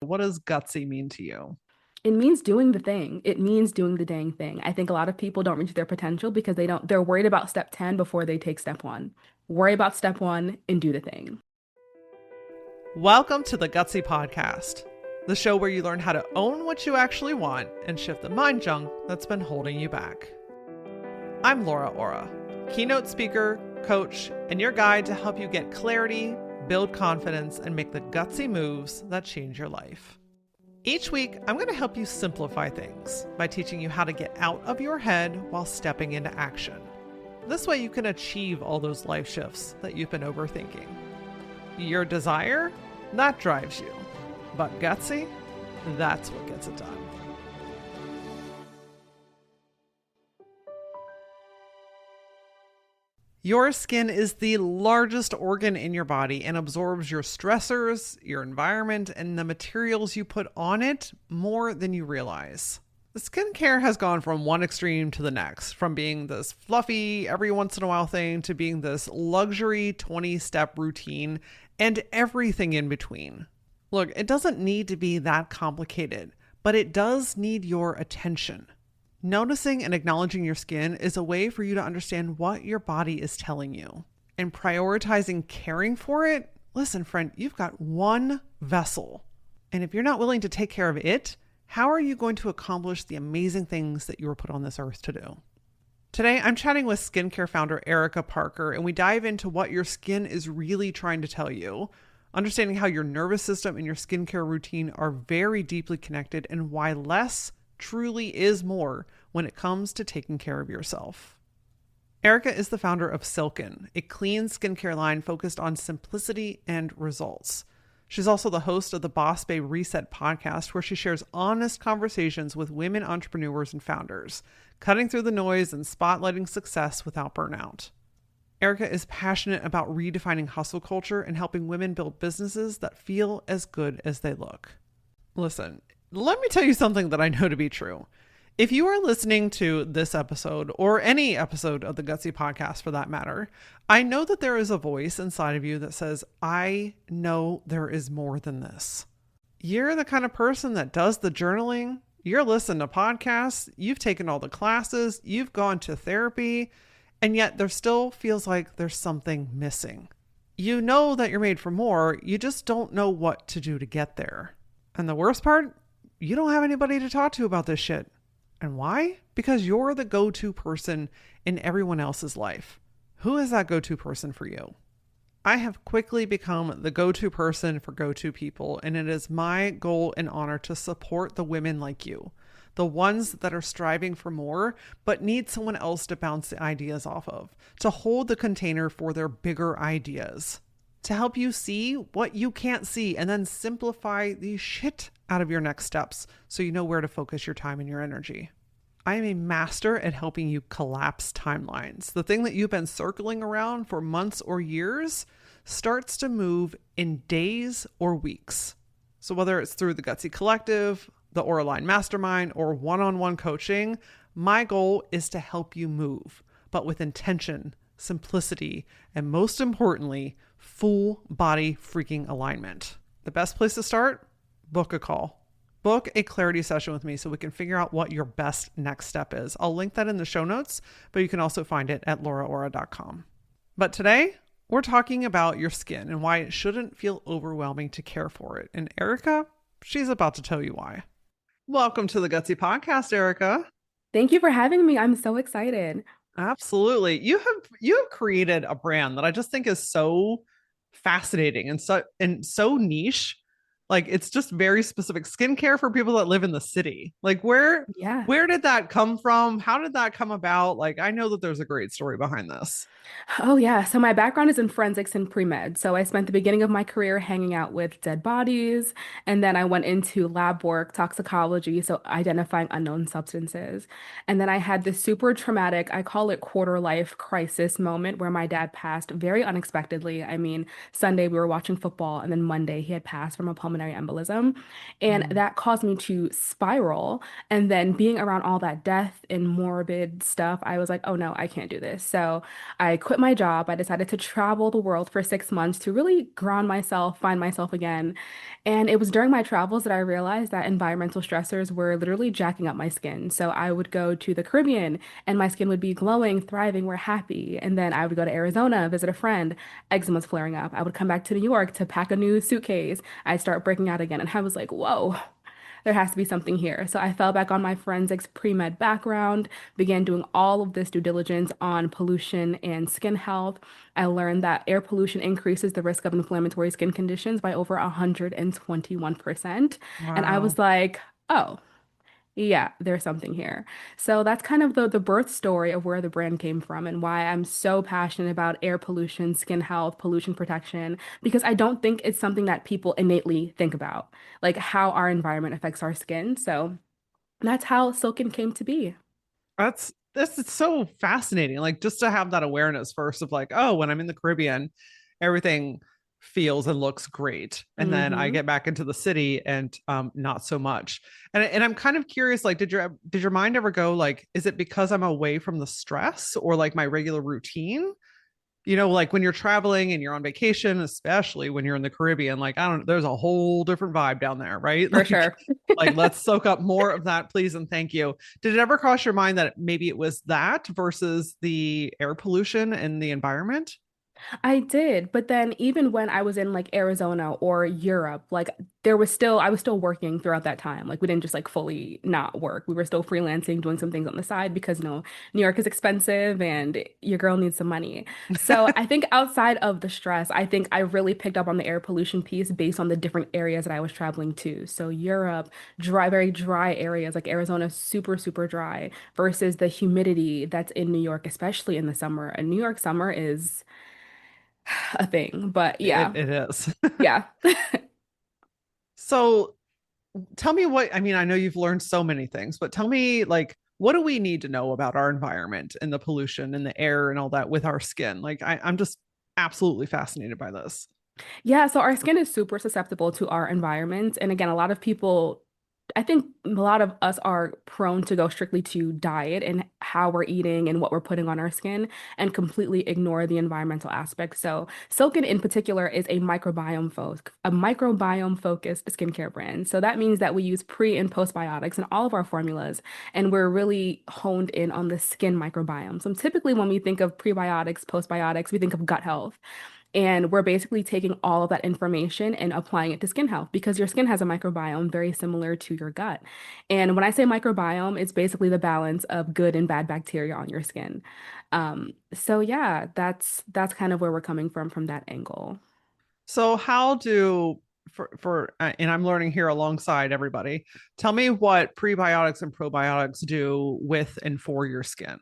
What does gutsy mean to you? It means doing the thing. It means doing the dang thing. I think a lot of people don't reach their potential because they're worried about step 10 before they take step one. Worry about step one and do the thing. Welcome to the Gutsy Podcast, the show where you learn how to own what you actually want and shift the mind junk that's been holding you back. I'm Laura Ora, keynote speaker, coach, and your guide to help you get clarity, build confidence, and make the gutsy moves that change your life. Each week, I'm going to help you simplify things by teaching you how to get out of your head while stepping into action. This way you can achieve all those life shifts that you've been overthinking. Your desire, that drives you. But gutsy, that's what gets it done. Your skin is the largest organ in your body and absorbs your stressors, your environment, and the materials you put on it more than you realize. The skincare has gone from one extreme to the next, from being this fluffy, every once in a while thing to being this luxury 20-step routine and everything in between. Look, it doesn't need to be that complicated, but it does need your attention. Noticing and acknowledging your skin is a way for you to understand what your body is telling you. And prioritizing caring for it, listen, friend, you've got one vessel. And if you're not willing to take care of it, how are you going to accomplish the amazing things that you were put on this earth to do? Today, I'm chatting with skincare founder Ericka Parker, and we dive into what your skin is really trying to tell you, understanding how your nervous system and your skincare routine are very deeply connected, and why less truly is more when it comes to taking care of yourself. Ericka is the founder of Silkenn, a clean skincare line focused on simplicity and results. She's also the host of the Boss Babe Reset podcast, where she shares honest conversations with women entrepreneurs and founders, cutting through the noise and spotlighting success without burnout. Ericka is passionate about redefining hustle culture and helping women build businesses that feel as good as they look. Listen, let me tell you something that I know to be true. If you are listening to this episode, or any episode of the Gutsy Podcast for that matter, I know that there is a voice inside of you that says, I know there is more than this. You're the kind of person that does the journaling, you're listening to podcasts, you've taken all the classes, you've gone to therapy, and yet there still feels like there's something missing. You know that you're made for more, you just don't know what to do to get there. And the worst part? You don't have anybody to talk to about this shit. And why? Because you're the go-to person in everyone else's life. Who is that go-to person for you? I have quickly become the go-to person for go-to people, and it is my goal and honor to support the women like you, the ones that are striving for more, but need someone else to bounce the ideas off of, to hold the container for their bigger ideas, to help you see what you can't see, and then simplify the shit out of your next steps so you know where to focus your time and your energy. I am a master at helping you collapse timelines. The thing that you've been circling around for months or years starts to move in days or weeks. So whether it's through the Gutsy Collective, the Aura Mastermind, or one-on-one coaching, my goal is to help you move, but with intention, simplicity, and most importantly, full body freaking alignment. The best place to start? Book a call. Book a clarity session with me so we can figure out what your best next step is. I'll link that in the show notes, but you can also find it at lauraora.com. But today, we're talking about your skin and why it shouldn't feel overwhelming to care for it. And Ericka, she's about to tell you why. Welcome to the Gutsy Podcast, Ericka. Thank you for having me. I'm so excited. Absolutely. You have created a brand that I just think is so fascinating and so niche. Like, it's just very specific skincare for people that live in the city. Like, where did that come from? How did that come about? Like, I know that there's a great story behind this. Oh, yeah. So my background is in forensics and pre-med. So I spent the beginning of my career hanging out with dead bodies. And then I went into lab work, toxicology, so identifying unknown substances. And then I had this super traumatic, I call it quarter life crisis moment where my dad passed very unexpectedly. I mean, Sunday we were watching football, and then Monday he had passed from a pulmonary pulmonary embolism. And Mm. that caused me to spiral. And then being around all that death and morbid stuff, I was like, oh no, I can't do this. So I quit my job. I decided to travel the world for 6 months to really ground myself, find myself again. And it was during my travels that I realized that environmental stressors were literally jacking up my skin. So I would go to the Caribbean and my skin would be glowing, thriving, we're happy. And then I would go to Arizona, visit a friend, eczema's flaring up. I would come back to New York to pack a new suitcase. I'd start breaking out again. And I was like, whoa, there has to be something here. So I fell back on my forensics pre-med background, began doing all of this due diligence on pollution and skin health. I learned that air pollution increases the risk of inflammatory skin conditions by over 121%. And I Wow. was like, oh, yeah, there's something here. So that's kind of the birth story of where the brand came from and why I'm so passionate about air pollution, skin health, pollution protection, because I don't think it's something that people innately think about, like how our environment affects our skin. So that's how Silken came to be. This is so fascinating. Like just to have that awareness first of like, oh, when I'm in the Caribbean, everything feels and looks great. And then I Hmm. get back into the city and not so much. And I'm kind of curious, like, did your mind ever go like, is it because I'm away from the stress or like my regular routine? Like when you're traveling and you're on vacation, especially when you're in the Caribbean, like I don't there's a whole different vibe down there, right? For Like sure. like let's soak up more of that, please and thank you. Did it ever cross your mind that maybe it was that versus the air pollution and the environment? I did, but then even when I was in like Arizona or Europe, like I was still working throughout that time. Like we didn't just like fully not work. We were still freelancing, doing some things on the side because New York is expensive and your girl needs some money. So I think outside of the stress, I think I really picked up on the air pollution piece based on the different areas that I was traveling to. So Europe, dry, very dry areas like Arizona, super, super dry versus the humidity that's in New York, especially in the summer. And New York summer is a thing. But It yeah, it is. yeah. So tell me what I mean, I know you've learned so many things, but tell me like what do we need to know about our environment and the pollution and the air and all that with our skin? Like I'm just absolutely fascinated by this. Yeah, so our skin is super susceptible to our environment. And again, I think a lot of us are prone to go strictly to diet and how we're eating and what we're putting on our skin and completely ignore the environmental aspect. So Silken in particular is a microbiome focused skincare brand. So that means that we use pre and postbiotics in all of our formulas, and we're really honed in on the skin microbiome. So typically when we think of prebiotics, postbiotics, we think of gut health. And we're basically taking all of that information and applying it to skin health because your skin has a microbiome very similar to your gut. And when I say microbiome, it's basically the balance of good and bad bacteria on your skin. So yeah, that's kind of where we're coming from that angle. So how do for and I'm learning here alongside everybody. Tell me what prebiotics and probiotics do with and for your skin.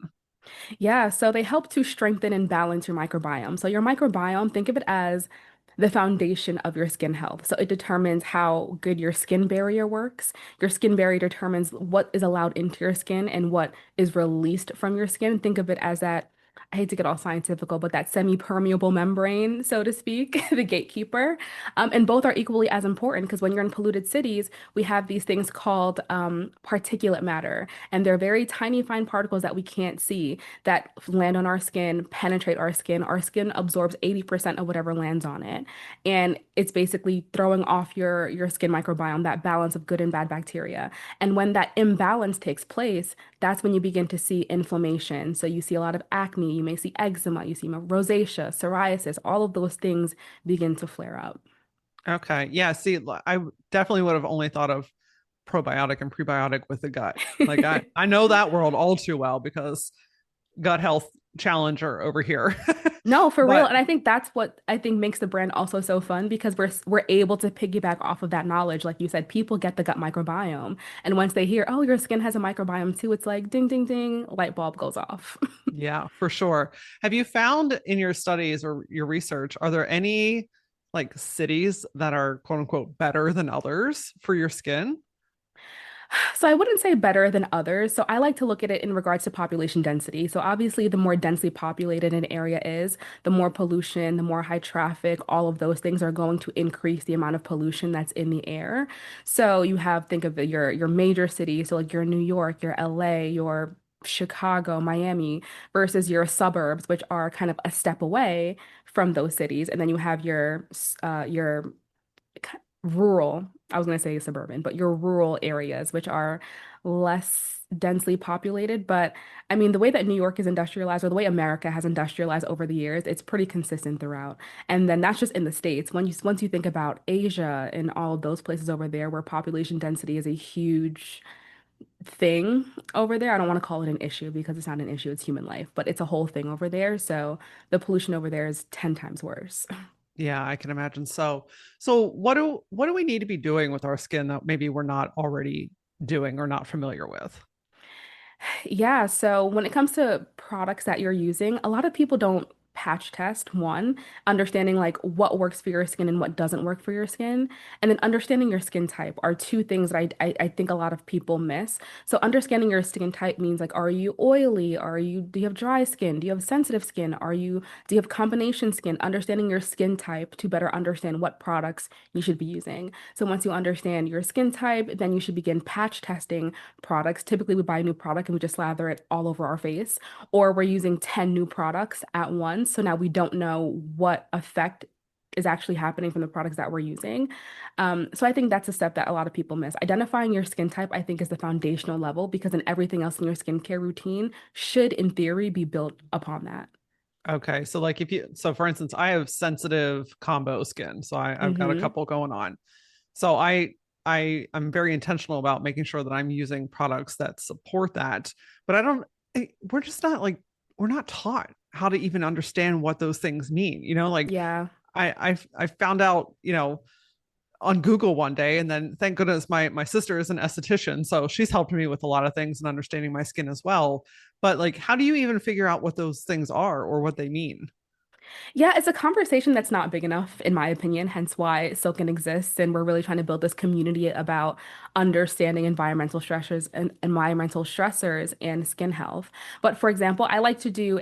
Yeah, so they help to strengthen and balance your microbiome. So your microbiome, think of it as the foundation of your skin health. So it determines how good your skin barrier works. Your skin barrier determines what is allowed into your skin and what is released from your skin. Think of it as that, I hate to get all scientific, but that semi-permeable membrane, so to speak, the gatekeeper. And both are equally as important because when you're in polluted cities, we have these things called particulate matter, and they're very tiny, fine particles that we can't see that land on our skin, penetrate our skin. Our skin absorbs 80% of whatever lands on it. And it's basically throwing off your skin microbiome, that balance of good and bad bacteria. And when that imbalance takes place, that's when you begin to see inflammation. So you see a lot of acne, you may see eczema, you see rosacea, psoriasis, all of those things begin to flare up. Okay. Yeah, see, I definitely would have only thought of probiotic and prebiotic with the gut. Like I know that world all too well because gut health challenger over here. No, for real. But And I think that's what I think makes the brand also so fun because we're able to piggyback off of that knowledge. Like you said, people get the gut microbiome. And once they hear, oh, your skin has a microbiome too, it's like ding, ding, ding, light bulb goes off. yeah, for sure. Have you found in your studies or your research, are there any like cities that are quote unquote better than others for your skin? So I wouldn't say better than others. So I like to look at it in regards to population density. So obviously, the more densely populated an area is, the more pollution, the more high traffic, all of those things are going to increase the amount of pollution that's in the air. So you have, think of your major cities, so like your New York, your LA, your Chicago, Miami, versus your suburbs, which are kind of a step away from those cities. And then you have your rural, I was going to say suburban, but your rural areas, which are less densely populated. But I mean, the way that New York is industrialized, or the way America has industrialized over the years, it's pretty consistent throughout. And then that's just in the States. Once you think about Asia and all of those places over there where population density is a huge thing over there, I don't want to call it an issue because it's not an issue, it's human life, but it's a whole thing over there. So the pollution over there is 10 times worse. Yeah, I can imagine. So what do we need to be doing with our skin that maybe we're not already doing or not familiar with? Yeah, so when it comes to products that you're using, a lot of people don't patch test, one, understanding like what works for your skin and what doesn't work for your skin. And then understanding your skin type are two things that I think a lot of people miss. So understanding your skin type means like, are you oily? Do you have dry skin? Do you have sensitive skin? Do you have combination skin? Understanding your skin type to better understand what products you should be using. So once you understand your skin type, then you should begin patch testing products. Typically, we buy a new product and we just lather it all over our face, or we're using 10 new products at once. So now we don't know what effect is actually happening from the products that we're using. So I think that's a step that a lot of people miss. Identifying your skin type, I think, is the foundational level because then everything else in your skincare routine should, in theory, be built upon that. Okay, so like if you so for instance, I have sensitive combo skin, so I've got a Hmm. couple going on. So I'm very intentional about making sure that I'm using products that support that. But I don't we're just not like we're not taught how to even understand what those things mean. Like Yeah. I found out, on Google one day, and then thank goodness my sister is an esthetician, so she's helped me with a lot of things and understanding my skin as well. But like, how do you even figure out what those things are or what they mean? Yeah, it's a conversation that's not big enough, in my opinion, hence why Silkenn exists. And we're really trying to build this community about understanding environmental stressors and skin health. But for example, I like to do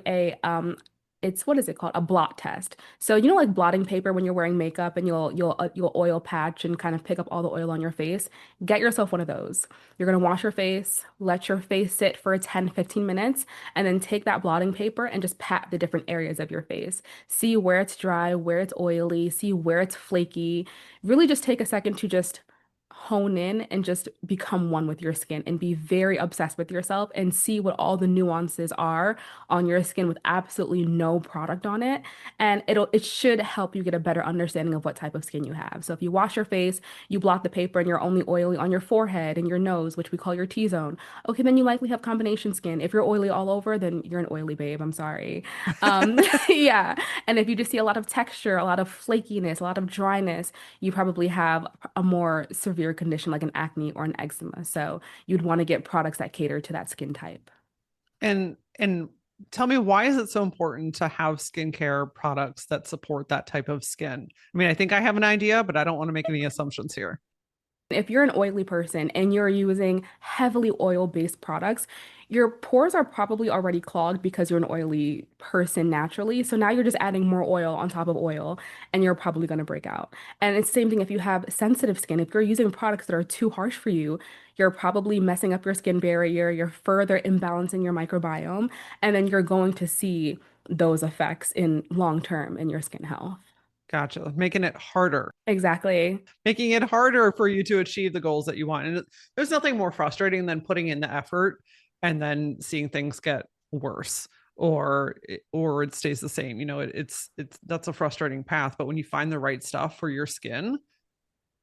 it's what is it called? A blot test. So you know, like blotting paper when you're wearing makeup and you'll oil patch and kind of pick up all the oil on your face. Get yourself one of those. You're gonna wash your face, let your face sit for 10, 15 minutes, and then take that blotting paper and just pat the different areas of your face. See where it's dry, where it's oily, see where it's flaky. Really just take a second to just hone in and just become one with your skin and be very obsessed with yourself and see what all the nuances are on your skin with absolutely no product on it. And it should help you get a better understanding of what type of skin you have. So if you wash your face, you blot the paper and you're only oily on your forehead and your nose, which we call your T-zone. Okay, then you likely have combination skin. If you're oily all over, then you're an oily babe. I'm sorry. Yeah. And if you just see a lot of texture, a lot of flakiness, a lot of dryness, you probably have a more severe condition like an acne or an eczema. So you'd want to get products that cater to that skin type. And tell me, why is it so important to have skincare products that support that type of skin? I mean, I think I have an idea, but I don't want to make any assumptions here. If you're an oily person and you're using heavily oil-based products, your pores are probably already clogged because you're an oily person naturally. So now you're just adding more oil on top of oil and you're probably going to break out. And it's the same thing if you have sensitive skin. If you're using products that are too harsh for you, you're probably messing up your skin barrier, you're further imbalancing your microbiome, and then you're going to see those effects in long term in your skin health. Gotcha. Exactly. Making it harder for you to achieve the goals that you want. And there's nothing more frustrating than putting in the effort and then seeing things get worse or it stays the same. It's that's a frustrating path. But when you find the right stuff for your skin,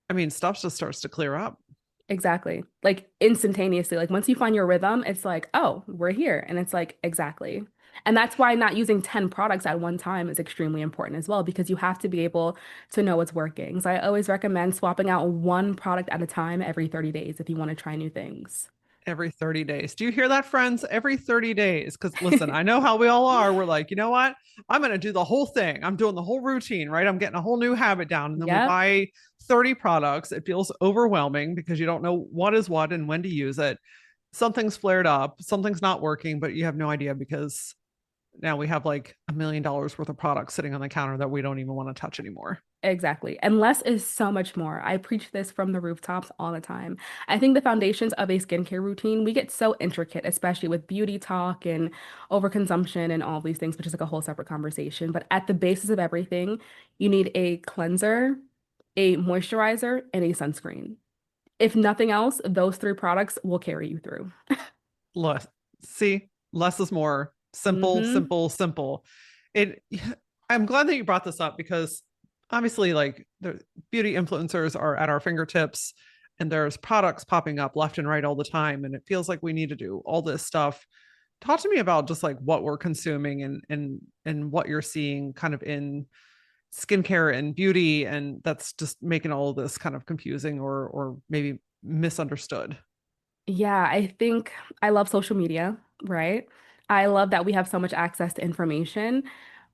I mean, stuff just starts to clear up. Exactly. Like instantaneously. Like once you find your rhythm, it's like, oh, we're here. And it's like, exactly. And that's why not using 10 products at one time is extremely important as well, because you have to be able to know what's working. So I always recommend swapping out one product at a time every 30 days if you want to try new things. Every 30 days. Do you hear that, friends? Every 30 days. Because listen, I know how we all are. We're like, you know what? I'm going to do the whole thing. I'm doing the whole routine, right? I'm getting a whole new habit down. And then we Yep, buy 30 products. It feels overwhelming because you don't know what is what and when to use it. Something's flared up, something's not working, but you have no idea because now we have like $1 million worth of products sitting on the counter that we don't even want to touch anymore. exactly. And less is so much more. I preach this from the rooftops all the time. I think the foundations of a skincare routine, we get so intricate, especially with beauty talk and overconsumption and all these things, which is like a whole separate conversation. But at the basis of everything, you need a cleanser, a moisturizer, and a sunscreen. If nothing else, those three products will carry you through. Less, see, less is more. Simple, Mm-hmm. simple, simple. It. I'm glad that you brought this up because obviously, like the beauty influencers are at our fingertips, and there's products popping up left and right all the time, and it feels like we need to do all this stuff. Talk to me about just like what we're consuming and what you're seeing kind of in skincare and beauty, and that's just making all of this kind of confusing or maybe misunderstood. Yeah, I think I love social media, right? I love that we have so much access to information,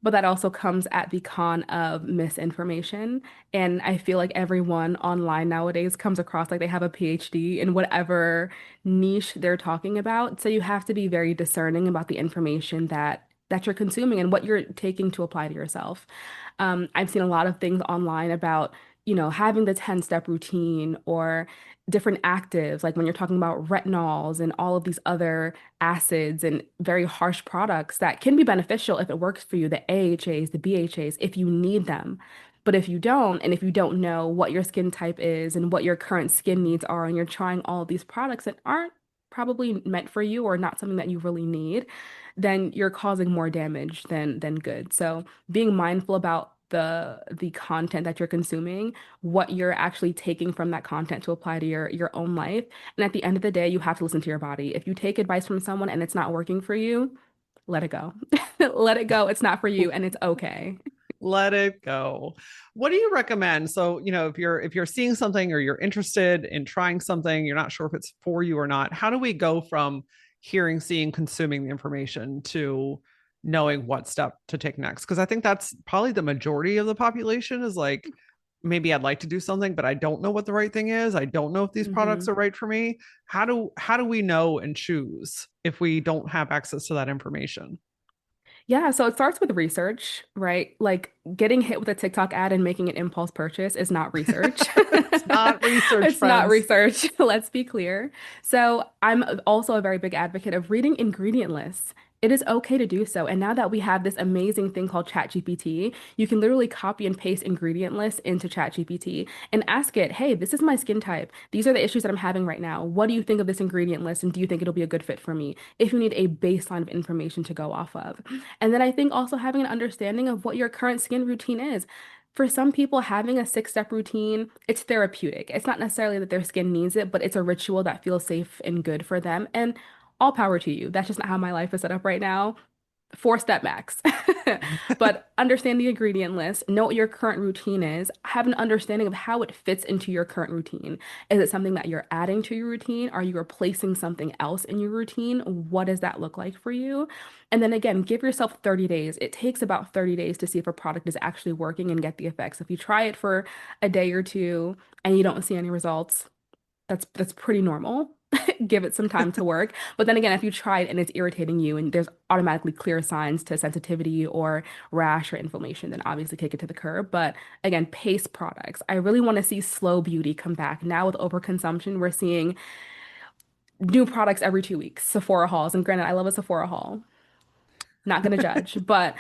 but that also comes at the con of misinformation. And I feel like everyone online nowadays comes across like they have a PhD in whatever niche they're talking about. So you have to be very discerning about the information that you're consuming and what you're taking to apply to yourself. I've seen a lot of things online about, having the 10-step routine or different actives, like when you're talking about retinols and all of these other acids and very harsh products that can be beneficial if it works for you, the AHAs, the BHAs, if you need them. But if you don't, and if you don't know what your skin type is and what your current skin needs are, and you're trying all of these products that aren't probably meant for you or not something that you really need, then you're causing more damage than good. So being mindful about the content that you're consuming, what you're actually taking from that content to apply to your own life. And at the end of the day, you have to listen to your body. If you take advice from someone and it's not working for you, let it go. Let it go. It's not for you and it's okay. Let it go. What do you recommend? So, if you're seeing something or you're interested in trying something, you're not sure if it's for you or not. How do we go from hearing, seeing, consuming the information to knowing what step to take next? Because I think that's probably the majority of the population is like, maybe I'd like to do something, but I don't know what the right thing is. I don't know if these products Mhm. are right for me. How do we know and choose if we don't have access to that information? Yeah, so it starts with research, right? Like getting hit with a TikTok ad and making an impulse purchase is not research. It's not research, It's not friends. research, let's be clear. So I'm also a very big advocate of reading ingredient lists. It is okay to do so. And now that we have this amazing thing called ChatGPT, you can literally copy and paste ingredient lists into ChatGPT and ask it, hey, this is my skin type. These are the issues that I'm having right now. What do you think of this ingredient list? And do you think it'll be a good fit for me? If you need a baseline of information to go off of. And then I think also having an understanding of what your current skin routine is. For some people, having a 6-step routine, it's therapeutic. It's not necessarily that their skin needs it, but it's a ritual that feels safe and good for them. And all power to you. That's just not how my life is set up right now. 4-step max. But understand the ingredient list, know what your current routine is, have an understanding of how it fits into your current routine. Is it something that you're adding to your routine? Are you replacing something else in your routine? What does that look like for you? And then again, give yourself 30 days. It takes about 30 days to see if a product is actually working and get the effects. If you try it for a day or two and you don't see any results, that's pretty normal. Give it some time to work. But then again, if you try it and it's irritating you and there's automatically clear signs to sensitivity or rash or inflammation, then obviously take it to the curb. But again, pace products. I really want to see slow beauty come back. Now with overconsumption, we're seeing new products every 2 weeks, Sephora hauls. And granted, I love a Sephora haul. Not gonna judge, but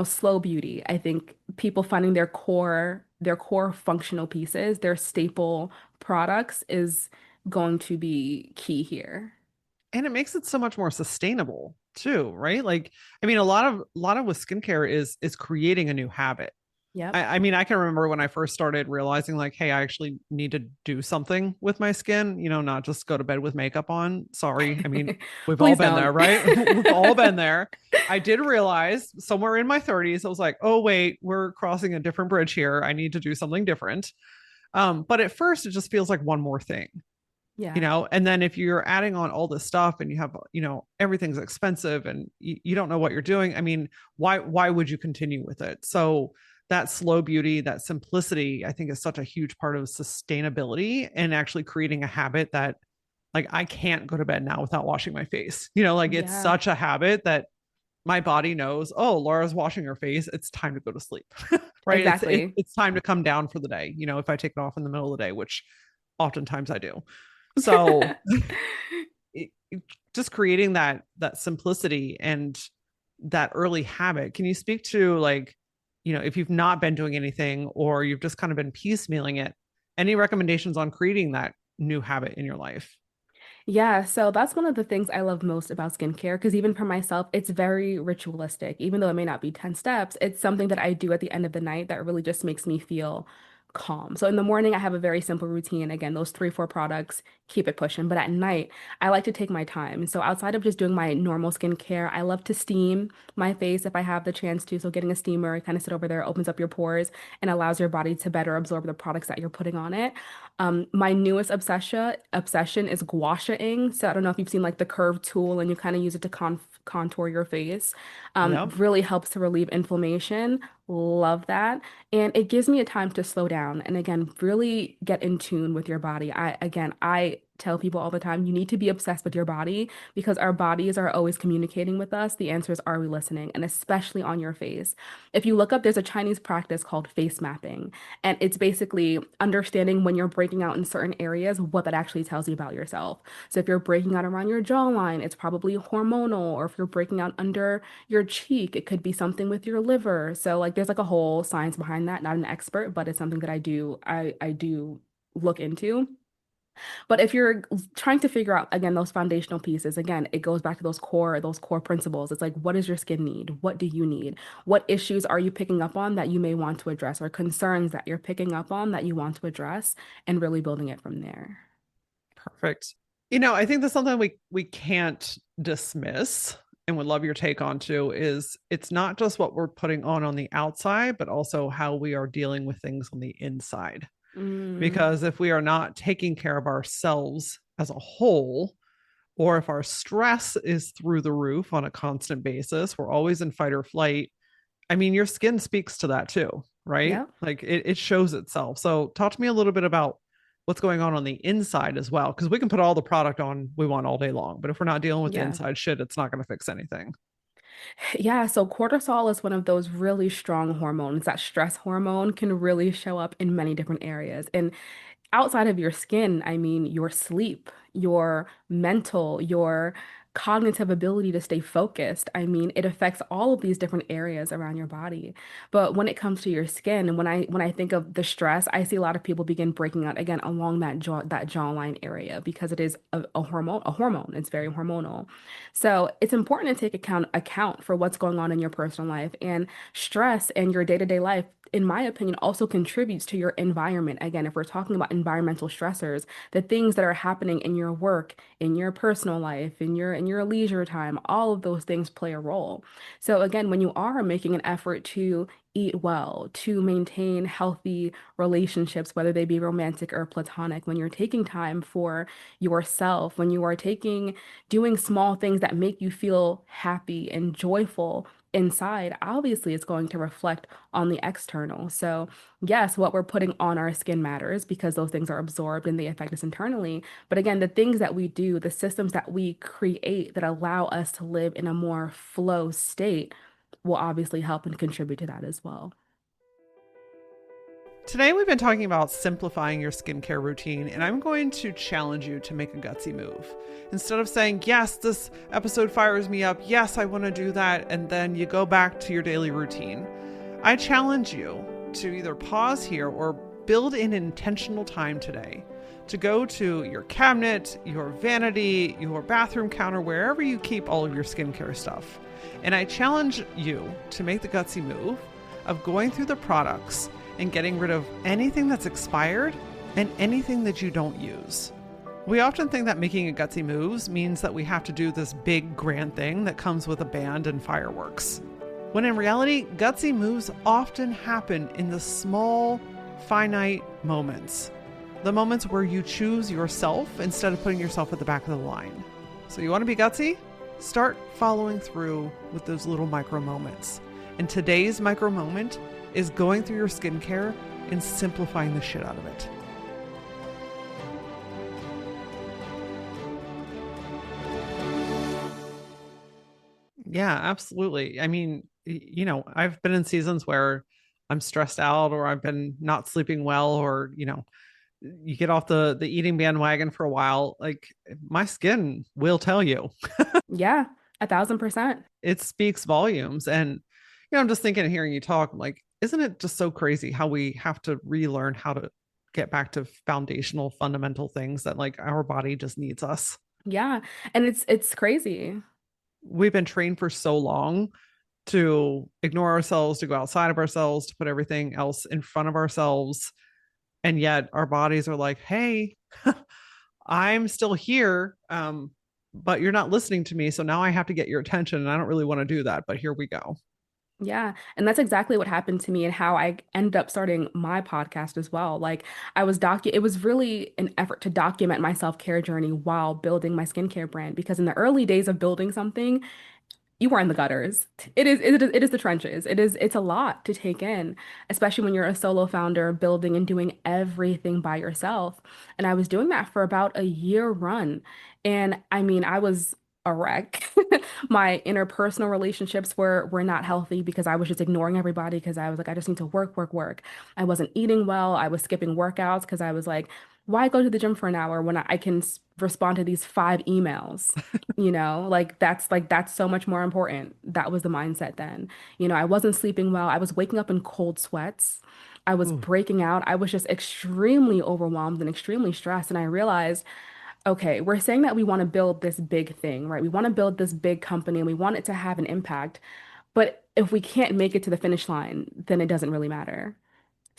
slow beauty. I think people finding their core functional pieces, their staple products is going to be key here. And it makes it so much more sustainable too, right? Like, I mean, a lot of with skincare is creating a new habit. Yep. I mean, I can remember when I first started realizing like, hey, I actually need to do something with my skin, not just go to bed with makeup on. Sorry. I mean, we've all Please been don't. there, right? We've all been there. I did realize somewhere in my 30s, I was like, oh, wait, we're crossing a different bridge here. I need to do something different. But at first, it just feels like one more thing. Yeah. And then if you're adding on all this stuff and you have, everything's expensive and you don't know what you're doing, I mean, why would you continue with it? So that slow beauty, that simplicity, I think is such a huge part of sustainability and actually creating a habit that, like, I can't go to bed now without washing my face. Like, it's Yeah, such a habit that my body knows, oh, Laura's washing her face. It's time to go to sleep. Right. exactly. It's time to come down for the day. If I take it off in the middle of the day, which oftentimes I do. So it, just creating that simplicity and that early habit. Can you speak to, like, if you've not been doing anything or you've just kind of been piecemealing it, any recommendations on creating that new habit in your life? Yeah, so that's one of the things I love most about skincare because even for myself, it's very ritualistic. Even though it may not be 10 steps, it's something that I do at the end of the night that really just makes me feel calm. So in the morning, I have a very simple routine. Again, those three, four products, keep it pushing. But at night, I like to take my time. So outside of just doing my normal skincare, I love to steam my face if I have the chance to. So getting a steamer, kind of sit over there, opens up your pores and allows your body to better absorb the products that you're putting on it. My newest obsession is gua shaing. So I don't know if you've seen like the curved tool and you kind of use it to contour your face. Yep. Really helps to relieve inflammation. Love that. And it gives me a time to slow down and again, really get in tune with your body. I tell people all the time, you need to be obsessed with your body because our bodies are always communicating with us. The answer is, are we listening? And especially on your face. If you look up, there's a Chinese practice called face mapping. And it's basically understanding when you're breaking out in certain areas, what that actually tells you about yourself. So if you're breaking out around your jawline, it's probably hormonal. Or if you're breaking out under your cheek, it could be something with your liver. So like there's like a whole science behind that. Not an expert, but it's something that I do look into. But if you're trying to figure out again those foundational pieces, again, it goes back to those core principles. It's like, what does your skin need? What do you need? What issues are you picking up on that you may want to address, or concerns that you're picking up on that you want to address, and really building it from there. Perfect. I think that's something we can't dismiss and would love your take on too, is it's not just what we're putting on the outside, but also how we are dealing with things on the inside. Mm, Because if we are not taking care of ourselves as a whole, or if our stress is through the roof on a constant basis, we're always in fight or flight. I mean, your skin speaks to that too, right? yeah, Like it shows itself. So talk to me a little bit about what's going on the inside as well, because we can put all the product on we want all day long, but if we're not dealing with the yeah. inside shit, it's not going to fix anything. Yeah, so cortisol is one of those really strong hormones. That stress hormone can really show up in many different areas. And outside of your skin, I mean, your sleep, your mental, your cognitive ability to stay focused. I mean, it affects all of these different areas around your body. But when it comes to your skin, when I think of the stress, I see a lot of people begin breaking out again along that jawline area because it is a hormone, a hormone. It's very hormonal. So it's important to take account for what's going on in your personal life and stress and your day-to-day life in my opinion, also contributes to your environment. Again, if we're talking about environmental stressors, the things that are happening in your work, in your personal life, in your leisure time, all of those things play a role. So again, when you are making an effort to eat well, to maintain healthy relationships, whether they be romantic or platonic, when you're taking time for yourself, when you are doing small things that make you feel happy and joyful inside, obviously it's going to reflect on the external. So, yes, what we're putting on our skin matters because those things are absorbed and they affect us internally. But again, the things that we do, the systems that we create that allow us to live in a more flow state will obviously help and contribute to that as well. Today, we've been talking about simplifying your skincare routine, and I'm going to challenge you to make a gutsy move. Instead of saying, yes, this episode fires me up, yes, I want to do that, and then you go back to your daily routine, I challenge you to either pause here or build in intentional time today to go to your cabinet, your vanity, your bathroom counter, wherever you keep all of your skincare stuff. And I challenge you to make the gutsy move of going through the products and getting rid of anything that's expired and anything that you don't use. We often think that making a gutsy moves means that we have to do this big grand thing that comes with a band and fireworks. When in reality, gutsy moves often happen in the small, finite moments. the moments where you choose yourself instead of putting yourself at the back of the line. So you want to be gutsy? Start following through with those little micro moments. And today's micro moment is going through your skincare and simplifying the shit out of it. Yeah, absolutely. I mean, I've been in seasons where I'm stressed out or I've been not sleeping well, or, you get off the eating bandwagon for a while. Like, my skin will tell you. Yeah, 1,000%. It speaks volumes. And, I'm just thinking, hearing you talk, I'm like, isn't it just so crazy how we have to relearn how to get back to foundational, fundamental things that, like, our body just needs us? Yeah. And it's crazy. We've been trained for so long to ignore ourselves, to go outside of ourselves, to put everything else in front of ourselves. And yet our bodies are like, hey, I'm still here, but you're not listening to me. So now I have to get your attention. And I don't really want to do that, but here we go. Yeah. And that's exactly what happened to me and how I ended up starting my podcast as well. Like it was really an effort to document my self-care journey while building my skincare brand because in the early days of building something, you are in the gutters. It is the trenches. It's a lot to take in, especially when you're a solo founder building and doing everything by yourself. And I was doing that for about a year run. And I mean, I was a wreck. My interpersonal relationships were not healthy because I was just ignoring everybody because I was like, I just need to work, work, work. I wasn't eating well. I was skipping workouts because I was like, why go to the gym for an hour when I can respond to these 5 emails? Like that's so much more important. That was the mindset then. I wasn't sleeping well. I was waking up in cold sweats. I was Ooh. breaking out. I was just extremely overwhelmed and extremely stressed. And I realized, okay, we're saying that we want to build this big thing, right? We want to build this big company and we want it to have an impact. But if we can't make it to the finish line, then it doesn't really matter.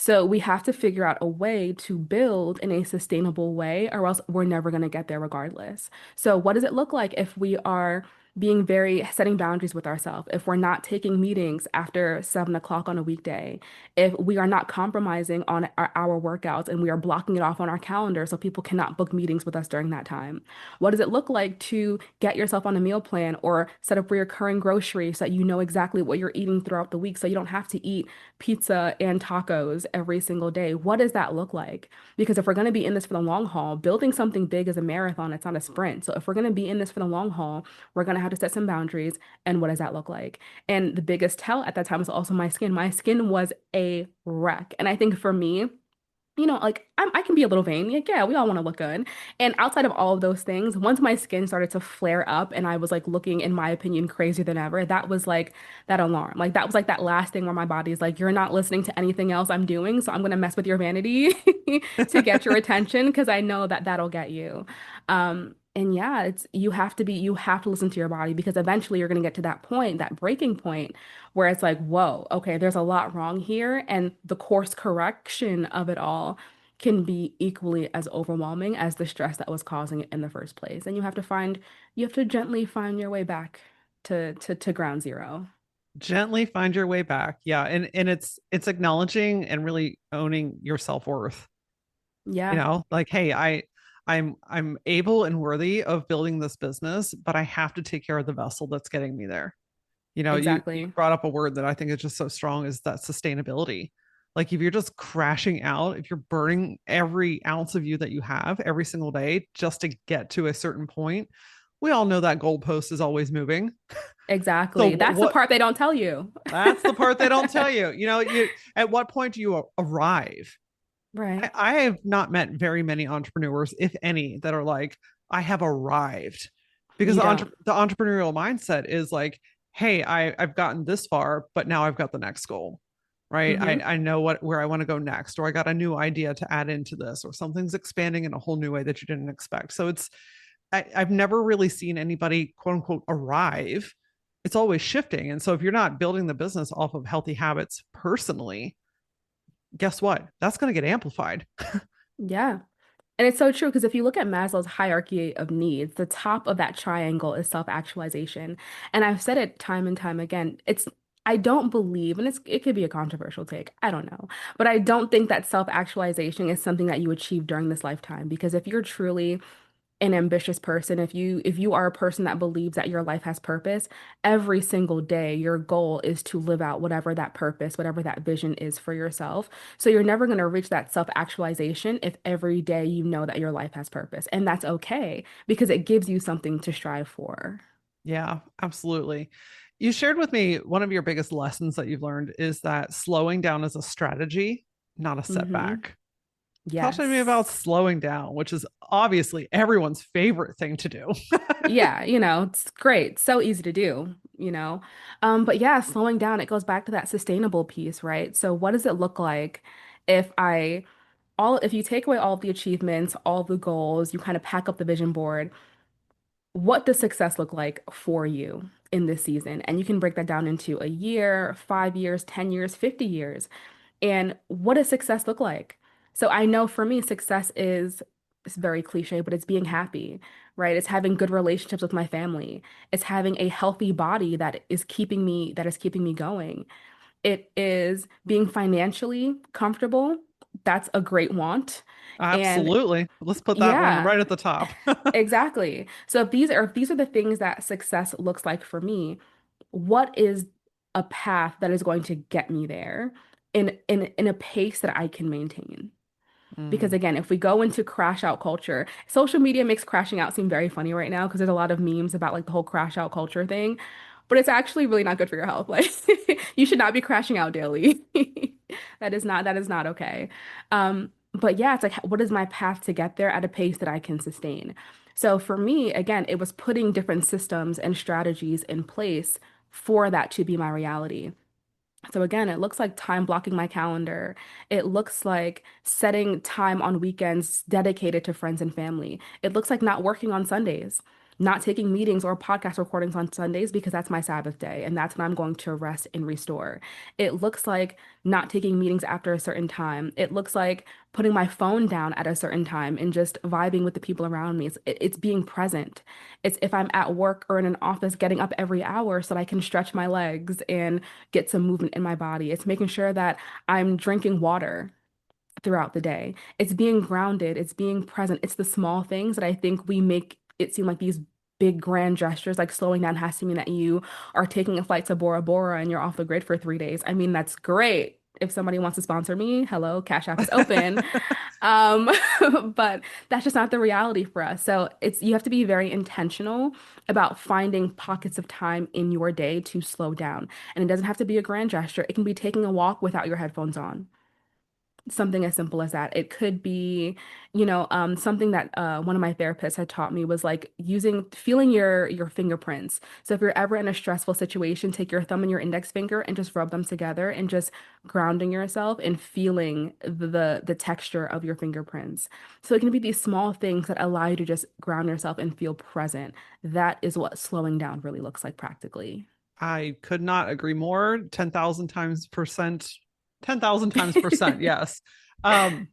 So we have to figure out a way to build in a sustainable way, or else we're never going to get there regardless. So what does it look like if we are being very setting boundaries with ourselves? If we're not taking meetings after 7 o'clock on a weekday, if we are not compromising on our workouts and we are blocking it off on our calendar so people cannot book meetings with us during that time? What does it look like to get yourself on a meal plan or set up recurring groceries so that you know exactly what you're eating throughout the week so you don't have to eat pizza and tacos every single day? What does that look like? Because if we're going to be in this for the long haul, building something big is a marathon, it's not a sprint. So if we're going to be in this for the long haul, we're going to have to set some boundaries. And what does that look like? And the biggest tell at that time was also my skin. My skin was a wreck. And I think for me, like I can be a little vain. Like, yeah, we all want to look good. And outside of all of those things, once my skin started to flare up and I was like looking, in my opinion, crazier than ever, that was like that alarm. Like that was like that last thing where my body's like, you're not listening to anything else I'm doing, so I'm gonna mess with your vanity to get your attention because I know that that'll get you. And yeah, you have to listen to your body because eventually you're gonna get to that point, that breaking point where it's like, whoa, okay, there's a lot wrong here. And the course correction of it all can be equally as overwhelming as the stress that was causing it in the first place. And you have to gently find your way back to ground zero. Gently find your way back. Yeah. And it's acknowledging and really owning your self-worth. Yeah, Like, hey, I'm able and worthy of building this business, but I have to take care of the vessel that's getting me there. You exactly. brought up a word that I think is just so strong, is that sustainability. Like, if you're just crashing out, if you're burning every ounce of you that you have every single day just to get to a certain point, we all know that goalpost is always moving. So Exactly. That's the what part they don't tell you. that's the part they don't tell you. You at what point do you arrive? Right. I have not met very many entrepreneurs, if any, that are like, I have arrived. Because You don't. the entrepreneurial mindset is like, hey, I've gotten this far, but now I've got the next goal, right? Hmm. I know where I want to go next, or I got a new idea to add into this, or something's expanding in a whole new way that you didn't expect. So I've never really seen anybody, quote unquote, arrive. It's always shifting. And so if you're not building the business off of healthy habits personally, guess what? That's going to get amplified. Yeah. And it's so true because if you look at Maslow's hierarchy of needs, the top of that triangle is self-actualization. And I've said it time and time again. I don't believe, and it could be a controversial take, I don't know, but I don't think that self-actualization is something that you achieve during this lifetime. Because if you're truly an ambitious person, if you are a person that believes that your life has purpose, every single day your goal is to live out whatever that purpose, whatever that vision is for yourself. So you're never going to reach that self-actualization if every day you know that your life has purpose. And that's okay because it gives you something to strive for. Yeah, absolutely. You shared with me one of your biggest lessons that you've learned is that slowing down is a strategy, not a Mm-hmm. setback. Talk to me about Yes. slowing down, which is obviously everyone's favorite thing to do. Yeah, it's great. So easy to do, you know. But yeah, slowing down, it goes back to that sustainable piece, right? So what does it look like if if you take away all of the achievements, all the goals, you kind of pack up the vision board, what does success look like for you in this season? And you can break that down into a year, 5 years, 10 years, 50 years. And what does success look like? So I know for me, success is it's very cliche, but it's being happy, right? It's having good relationships with my family. It's having a healthy body that is keeping me going. It is being financially comfortable. That's a great want. And Absolutely. Let's put that one yeah, right at the top. exactly. So if these are the things that success looks like for me, what is a path that is going to get me there in a pace that I can maintain? Because Mm, again, if we go into crash out culture, social media makes crashing out seem very funny right now because there's a lot of memes about like the whole crash out culture thing, but it's actually really not good for your health. Like you should not be crashing out daily. That is not okay. But yeah, it's like what is my path to get there at a pace that I can sustain? So for me, again, it was putting different systems and strategies in place for that to be my reality. So again, it looks like time blocking my calendar. It looks like setting time on weekends dedicated to friends and family. It looks like not working on Sundays, not taking meetings or podcast recordings on Sundays because that's my Sabbath day and that's when I'm going to rest and restore. It looks like not taking meetings after a certain time. It looks like putting my phone down at a certain time and just vibing with the people around me. It's being present. It's if I'm at work or in an office, getting up every hour so that I can stretch my legs and get some movement in my body. It's making sure that I'm drinking water throughout the day. It's being grounded, it's being present. It's the small things that I think we make it seem like these big grand gestures, like slowing down has to mean that you are taking a flight to Bora Bora and you're off the grid for 3 days. I mean, that's great. If somebody wants to sponsor me, hello, Cash App is open. Um, but that's just not the reality for us. So it's you have to be very intentional about finding pockets of time in your day to slow down. And it doesn't have to be a grand gesture. It can be taking a walk without your headphones on, something as simple as that. It could be, something that one of my therapists had taught me was like feeling your fingerprints. So if you're ever in a stressful situation, take your thumb and your index finger and just rub them together and just grounding yourself and feeling the texture of your fingerprints. So it can be these small things that allow you to just ground yourself and feel present. That is what slowing down really looks like practically. I could not agree more. 10,000 times percent, 10,000 times percent. Yes. Um,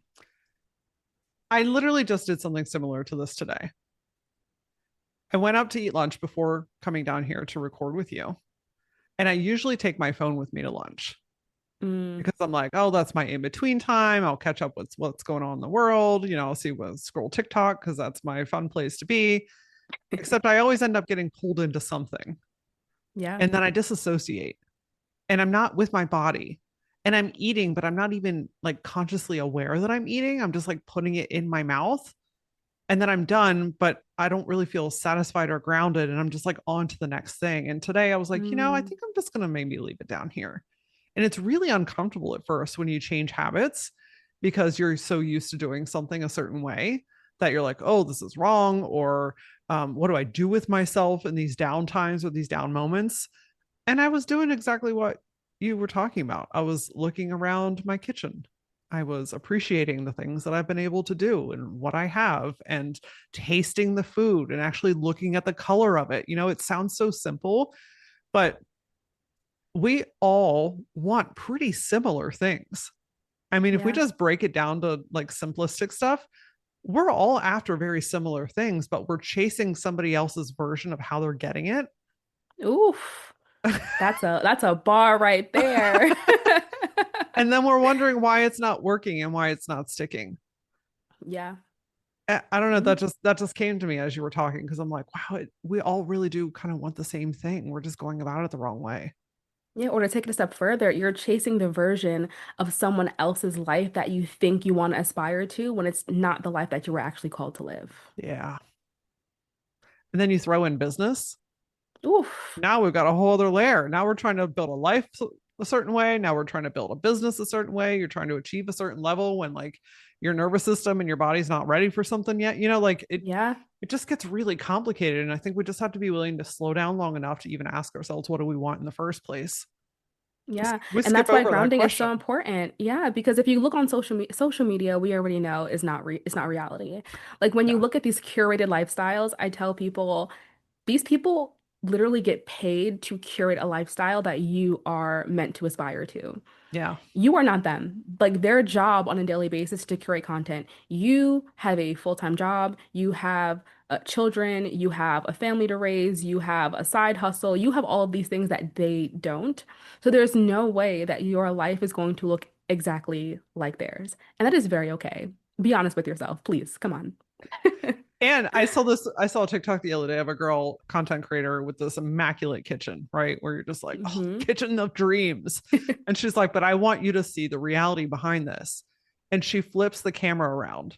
I literally just did something similar to this today. I went out to eat lunch before coming down here to record with you. And I usually take my phone with me to lunch Mm, because I'm like, oh, that's my in between time. I'll catch up with what's going on in the world. I'll see what scroll TikTok because that's my fun place to be. Except I always end up getting pulled into something yeah. and then I disassociate and I'm not with my body and I'm eating, but I'm not even like consciously aware that I'm eating. I'm just like putting it in my mouth and then I'm done, but I don't really feel satisfied or grounded. And I'm just like on to the next thing. And today I was like, I Mm, think I'm just going to maybe leave it down here. And it's really uncomfortable at first when you change habits because you're so used to doing something a certain way that you're like, oh, this is wrong. Or what do I do with myself in these down times or these down moments? And I was doing exactly what you were talking about. I was looking around my kitchen. I was appreciating the things that I've been able to do and what I have and tasting the food and actually looking at the color of it. It sounds so simple, but we all want pretty similar things. I mean, if we yeah. just break it down to like simplistic stuff, we're all after very similar things, but we're chasing somebody else's version of how they're getting it. Oof. That's a bar right there. And then we're wondering why it's not working and why it's not sticking. Yeah. I don't know. Mhm. That just came to me as you were talking because I'm like, wow, we all really do kind of want the same thing. We're just going about it the wrong way. Yeah, or to take it a step further, you're chasing the version of someone else's life that you think you want to aspire to when it's not the life that you were actually called to live. Yeah. And then you throw in business. Oof. Now we've got a whole other layer. Now we're trying to build a life a certain way. Now we're trying to build a business a certain way. You're trying to achieve a certain level when like your nervous system and your body's not ready for something yet. Like Yeah. it just gets really complicated. And I think we just have to be willing to slow down long enough to even ask ourselves, what do we want in the first place? Yeah, We and skip that's why over that grounding is question. so important. Yeah, because if you look on social media, we already know is not reality. Like when you Yeah. look at these curated lifestyles, I tell people these people literally get paid to curate a lifestyle that you are meant to aspire to. Yeah. You are not them. Like their job on a daily basis is to curate content. You have a full-time job, you have children, you have a family to raise, you have a side hustle, you have all of these things that they don't. So there's no way that your life is going to look exactly like theirs. And that is very okay. Be honest with yourself, please. Come on. And I saw a TikTok the other day of a girl content creator with this immaculate kitchen, right? Where you're just like, oh, Hmm. kitchen of dreams. And she's like, but I want you to see the reality behind this. And she flips the camera around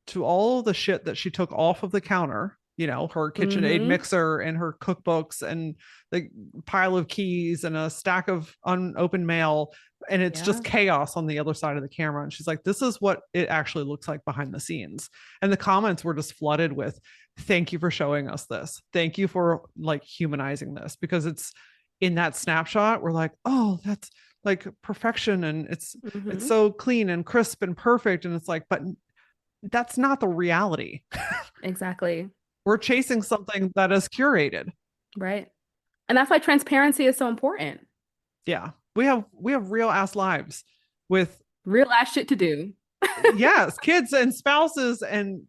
to all the shit that she took off of the counter, her KitchenAid Hmm. mixer and her cookbooks and the pile of keys and a stack of unopened mail. And it's just Yeah. chaos on the other side of the camera. And she's like, this is what it actually looks like behind the scenes. And the comments were just flooded with, thank you for showing us this. Thank you for like humanizing this because it's in that snapshot. We're like, oh, that's like perfection and it's Hmm. so clean and crisp and perfect. And it's like, but that's not the reality. Exactly. We're chasing something that is curated. Right. And that's why transparency is so important. Yeah. We have real ass lives with Real ass shit to do. yes, kids and spouses and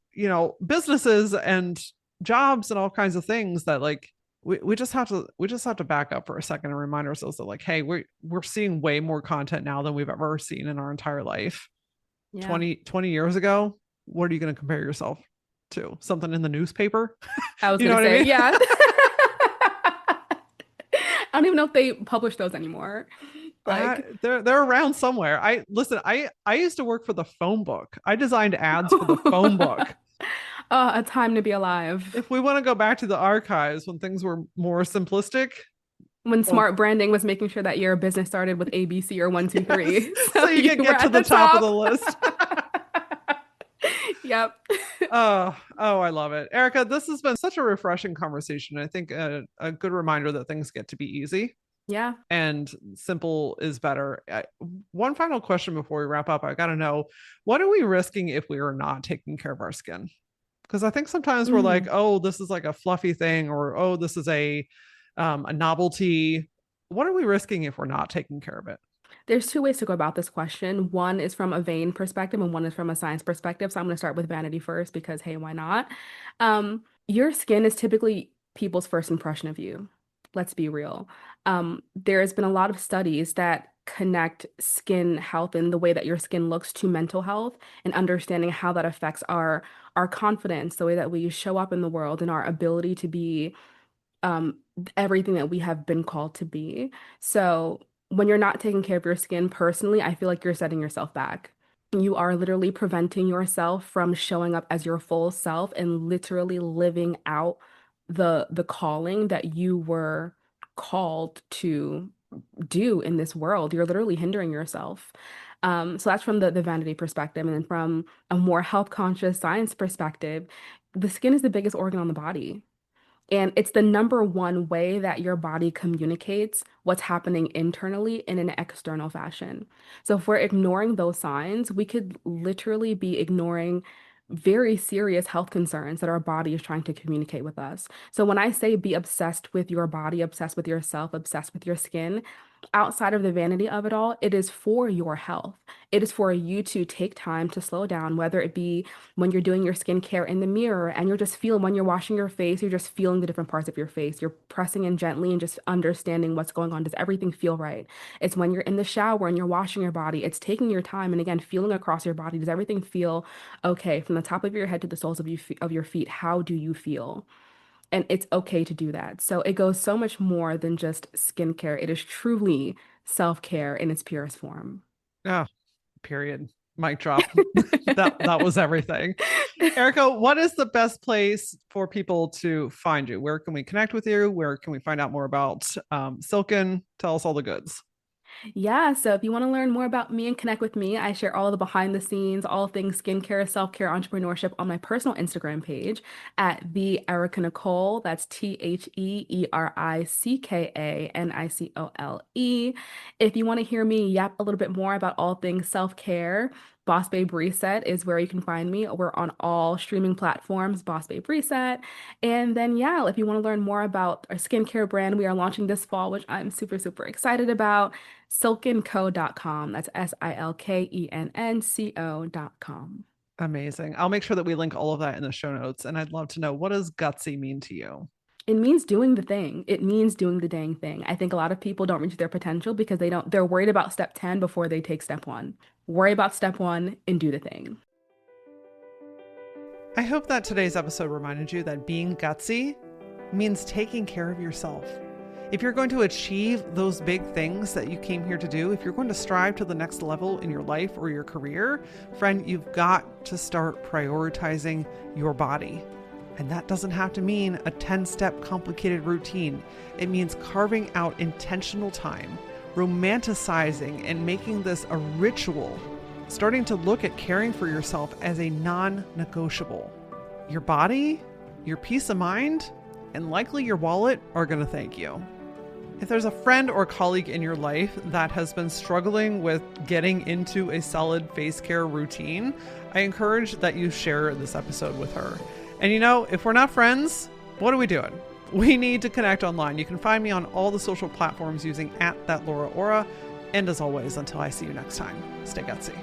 businesses and jobs and all kinds of things that like we just have to back up for a second and remind ourselves that like, hey, we're seeing way more content now than we've ever seen in our entire life. Yeah. 20 years ago, what are you going to compare yourself to? Something in the newspaper? I was You know gonna what I say, mean? yeah. I don't even know if they publish those anymore. Like, They're around somewhere. I used to work for the phone book. I designed ads for the phone book. a time to be alive. If we want to go back to the archives when things were more simplistic, When well, smart branding was making sure that your business started with ABC or one, two, yes. three. So So you you can were get to at the the top of the top. list. Yep. Oh, I love it. Ericka, this has been such a refreshing conversation. I think a good reminder that things get to be easy Yeah. and simple is better. One final question before we wrap up. I got to know, what are we risking if we are not taking care of our skin? Because I think sometimes we're like, Mm. oh, this is like a fluffy thing, or oh, this is a novelty. What are we risking if we're not taking care of it? There's two ways to go about this question. One is from a vain perspective, and one is from a science perspective. So I'm going to start with vanity first because, hey, why not? Your skin is typically people's first impression of you. Let's be real. There's been a lot of studies that connect skin health and the way that your skin looks to mental health and understanding how that affects our confidence, the way that we show up in the world, and our ability to be um, everything that we have been called to be. So when you're not taking care of your skin personally, I feel like you're setting yourself back. You are literally preventing yourself from showing up as your full self and literally living out the calling that you were called to do in this world. You're literally hindering yourself. So that's from the vanity perspective. And then from a more health conscious science perspective, the skin is the biggest organ on the body. And it's the number one way that your body communicates what's happening internally in an external fashion. So if we're ignoring those signs, we could literally be ignoring very serious health concerns that our body is trying to communicate with us. So when I say be obsessed with your body, obsessed with yourself, obsessed with your skin, outside of the vanity of it all, it is for your health. It is for you to take time to slow down, whether it be when you're doing your skincare in the mirror and you're just feeling when you're washing your face, you're just feeling the different parts of your face. You're pressing in gently and just understanding what's going on. Does everything feel right? It's when you're in the shower and you're washing your body. It's taking your time and again, feeling across your body. Does everything feel okay? From the top of your head to the soles of your feet, how do you feel? And it's okay to do that. So it goes so much more than just skincare. It is truly self-care in its purest form. Oh, period. Mic drop. That was everything. Ericka, what is the best place for people to find you? Where can we connect with you? Where can we find out more about Silkenn? Tell us all the goods. Yeah, so if you want to learn more about me and connect with me, I share all of the behind the scenes, all things skincare, self-care, entrepreneurship on my personal Instagram page at the Ericka Nicole. That's TheErickaNicole. If you want to hear me yap a little bit more about all things self-care, Boss Babe Reset is where you can find me. We're on all streaming platforms, Boss Babe Reset. And then, yeah, if you want to learn more about our skincare brand, we are launching this fall, which I'm super, super excited about. Silkennco.com. That's SILKENNCO.com. Amazing. I'll make sure that we link all of that in the show notes. And I'd love to know, what does gutsy mean to you? It means doing the thing. It means doing the dang thing. I think a lot of people don't reach their potential because they're worried about step 10 before they take step 1. Worry about step 1 and do the thing. I hope that today's episode reminded you that being gutsy means taking care of yourself. If you're going to achieve those big things that you came here to do, if you're going to strive to the next level in your life or your career, friend, you've got to start prioritizing your body. And that doesn't have to mean a 10-step complicated routine. It means carving out intentional time, romanticizing and making this a ritual, starting to look at caring for yourself as a non-negotiable. Your body, your peace of mind, and likely your wallet are going to thank you. If there's a friend or colleague in your life that has been struggling with getting into a solid face care routine, I encourage that you share this episode with her. And if we're not friends, what are we doing? We need to connect online. You can find me on all the social platforms using @thatlauraora. And as always, until I see you next time, stay gutsy.